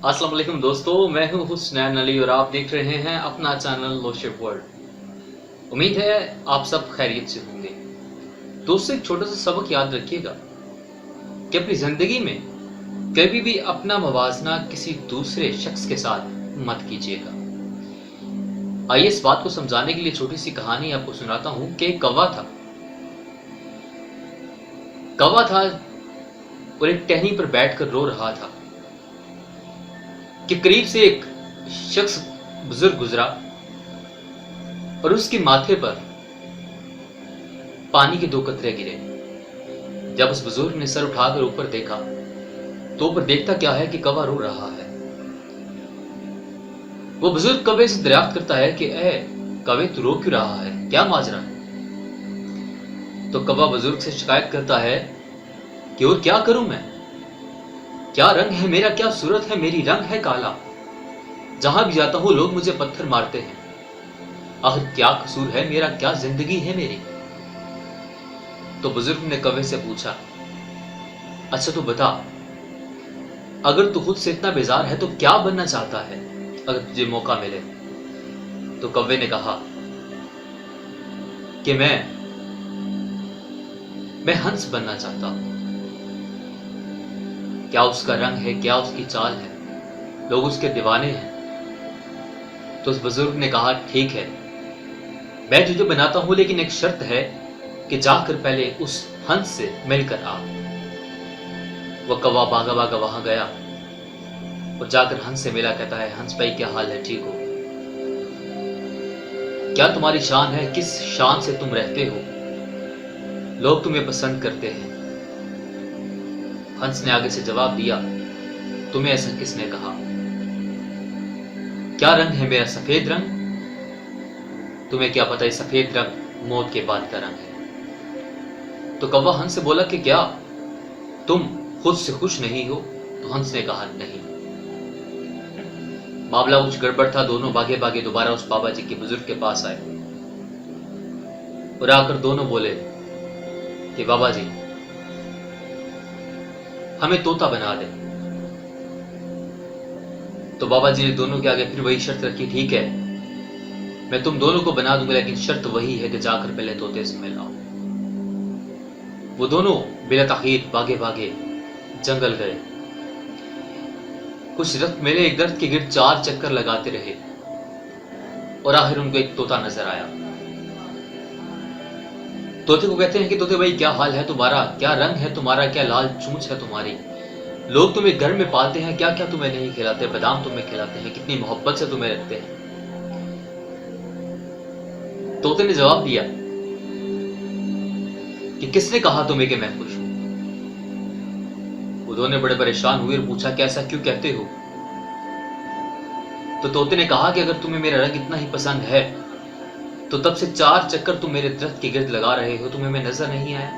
अस्सलाम वालेकुम दोस्तों, मैं हूं हुस्नैन अली और आप देख रहे हैं अपना चैनल लोशिप वर्ल्ड। उम्मीद है आप सब खैरियत से होंगे। दोस्तों, एक छोटा सा सबक याद रखिएगा कि अपनी जिंदगी में कभी भी अपना मवाजना किसी दूसरे शख्स के साथ मत कीजिएगा। आइए इस बात को समझाने के लिए छोटी सी कहानी आपको सुनाता हूं कि एक कौवा था और एक टहनी पर बैठकर रो रहा था कि करीब से एक शख्स बुजुर्ग गुजरा और उसके माथे पर पानी के 2 कतरे गिरे। जब उस बुजुर्ग ने सर उठाकर ऊपर देखा तो ऊपर देखता क्या है कि कौवा रो रहा है। वो बुजुर्ग कौवे से दरियाफ्त करता है कि ए कौवे, तू रो क्यों रहा है, क्या माजरा है? तो कौवा बुजुर्ग से शिकायत करता है कि और क्या करूं मैं, क्या रंग है मेरा, क्या सूरत है मेरी, रंग है काला, जहां भी जाता हूं लोग मुझे पत्थर मारते हैं। आखिर क्या कसूर है मेरा, क्या जिंदगी है मेरी? तो बुजुर्ग ने कौवे से पूछा, अच्छा तू बता, अगर तू खुद से इतना बेजार है तो क्या बनना चाहता है अगर तुझे मौका मिले? तो कौवे ने कहा कि मैं हंस बनना चाहता हूं। क्या उसका रंग है, क्या उसकी चाल है, लोग उसके दीवाने हैं। तो उस बुजुर्ग ने कहा, ठीक है, मैं तुझे बनाता हूं, लेकिन एक शर्त है कि जाकर पहले उस हंस से मिलकर आ। वह कौवा भागा भागा वहां गया और जाकर हंस से मिला। कहता है, हंस भाई क्या हाल है, ठीक हो? क्या तुम्हारी शान है, किस शान से तुम रहते हो, लोग तुम्हें पसंद करते हैं? हंस ने आगे से जवाब दिया, तुम्हें ऐसा किसने कहा? क्या रंग है मेरा, सफेद रंग? तुम्हें क्या पता, ये सफेद रंग मौत के बाद का रंग है। तो कौवा हंस से बोला कि क्या तुम खुद से खुश नहीं हो? तो हंस ने कहा, नहीं। मामला कुछ गड़बड़ था। दोनों भागे भागे दोबारा उस बाबा जी के बुजुर्ग के पास आए और आकर दोनों बोले कि बाबा जी, हमें तोता बना दे। तो बाबा जी ने दोनों के आगे फिर वही शर्त रखी, ठीक है, मैं तुम दोनों को बना दूंगा, लेकिन शर्त वही है कि जाकर पहले तोते से मिल आओ। वो दोनों बिला ताखीर भागे भागे जंगल गए। कुछ रथ मेले एक दरख्त के गिर्द 4 चक्कर लगाते रहे और आखिर उनको एक तोता नजर आया। तोते को कहते हैं कि तोते भाई, क्या हाल है तुम्हारा, क्या रंग है तुम्हारा, क्या लाल चूंच है तुम्हारी, लोग तुम्हें घर में पालते हैं, क्या क्या तुम्हें नहीं खिलाते, बादाम तुम्हें खिलाते हैं, कितनी मोहब्बत से तुम्हें रखते हैं। तोते ने जवाब दिया कि किसने कहा तुम्हें कि मैं खुश हूं? वो दोनों बड़े परेशान हुए और पूछा, क्या ऐसा क्यों कहते हो? तो तोते ने कहा कि अगर तुम्हें मेरा रंग इतना ही पसंद है तो तब से 4 चक्कर तुम मेरे दरख्त के गिर्द लगा रहे हो, तुम्हें मैं नजर नहीं आया?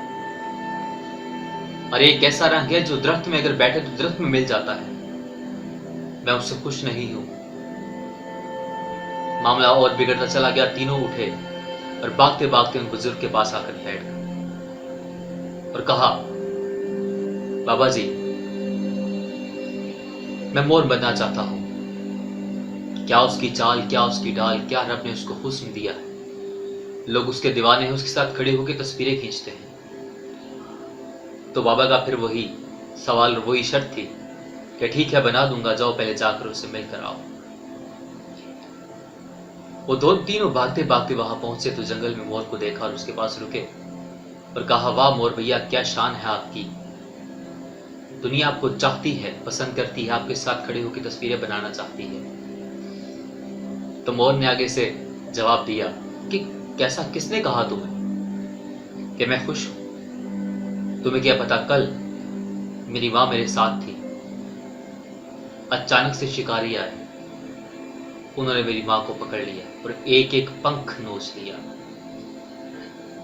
अरे एक ऐसा रंग है जो दरख्त में अगर बैठे तो दरख्त में मिल जाता है, मैं उससे खुश नहीं हूं। मामला और बिगड़ता चला गया। तीनों उठे और भागते भागते उन बुजुर्ग के पास आकर बैठ गए और कहा, बाबा जी, मैं मोर बनना चाहता हूं। क्या उसकी चाल, क्या उसकी डाल, क्या रब ने उसको हुस्न दिया है, लोग उसके दीवाने हैं, उसके साथ खड़े होकर तस्वीरें खींचते हैं। तो बाबा का फिर वही सवाल, वही शर्त थी कि ठीक है, बना दूंगा, जाओ पहले जाकर उससे मिलकर आओ। वो तीनों भागते भागते वहां पहुंचे तो जंगल में मोर को देखा और उसके पास रुके और कहा, वाह मोर भैया, क्या शान है आपकी, दुनिया आपको चाहती है, पसंद करती है, आपके साथ खड़े होकर तस्वीरें बनाना चाहती है। तो मोर ने आगे से जवाब दिया कि कैसा, किसने कहा तुम्हें कि मैं खुश हूं? तुम्हें क्या पता, कल मेरी मां मेरे साथ थी, अचानक से शिकारी आए, उन्होंने मेरी मां को पकड़ लिया और एक एक पंख नोच लिया।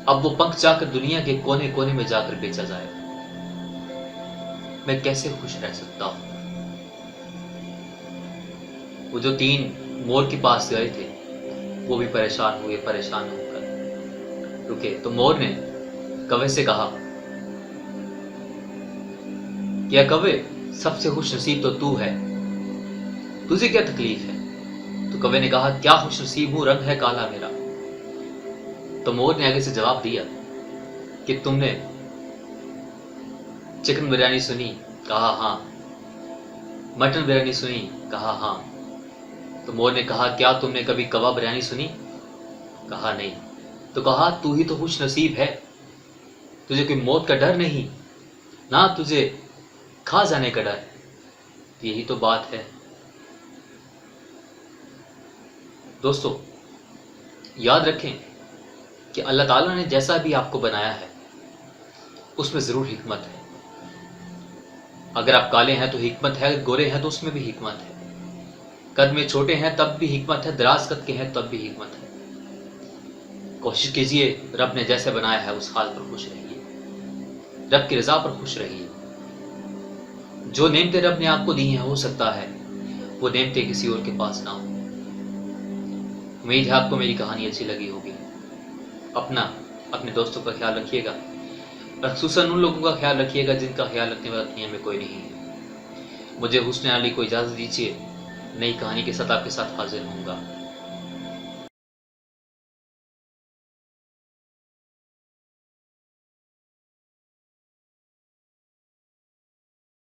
अब वो पंख जाकर दुनिया के कोने कोने में जाकर बेचा जाए, मैं कैसे खुश रह सकता हूं? वो जो 3 मोर के पास गए थे वो भी परेशान हुए, परेशान होकर रुके। तो मोर ने कौवे से कहा, क्या कौवे, सबसे खुश नसीब तो तू है तुझे क्या तकलीफ है? तो कौवे ने कहा, क्या खुशनसीब हूं, रंग है काला मेरा। तो मोर ने आगे से जवाब दिया कि तुमने चिकन बिरयानी सुनी? कहा हाँ। मटन बिरयानी सुनी? कहा हाँ। तो मोर ने कहा, क्या तुमने कभी कबाब बिरयानी सुनी? कहा नहीं। तो कहा, तू ही तो खुश नसीब है, तुझे कोई मौत का डर नहीं, ना तुझे खा जाने का डर। यही तो बात है। दोस्तों, याद रखें कि अल्लाह ताला ने जैसा भी आपको बनाया है उसमें ज़रूर हिकमत है। अगर आप काले हैं तो हिकमत है, अगर गोरे हैं तो उसमें भी हिकमत है। कद में छोटे हैं तब भी हिकमत है, दराज कद के हैं तब भी हिकमत है। कोशिश कीजिए रब ने जैसे बनाया है उस हाल पर खुश रहिए, रब की रजा पर खुश रहिए। जो नेमतें रब ने आपको दी हैं, हो सकता है वो नेमतें किसी और के पास ना हो। उम्मीद है आपको मेरी कहानी अच्छी लगी होगी। अपने दोस्तों का ख्याल रखिएगा, ख़ुसूसन उन लोगों का ख्याल रखिएगा जिनका ख्याल रखने वाला दुनिया में कोई नहीं है। मुझे हुस्न अली को इजाज़त दीजिए, नई कहानी के साथ आपके साथ हाजिर होऊंगा।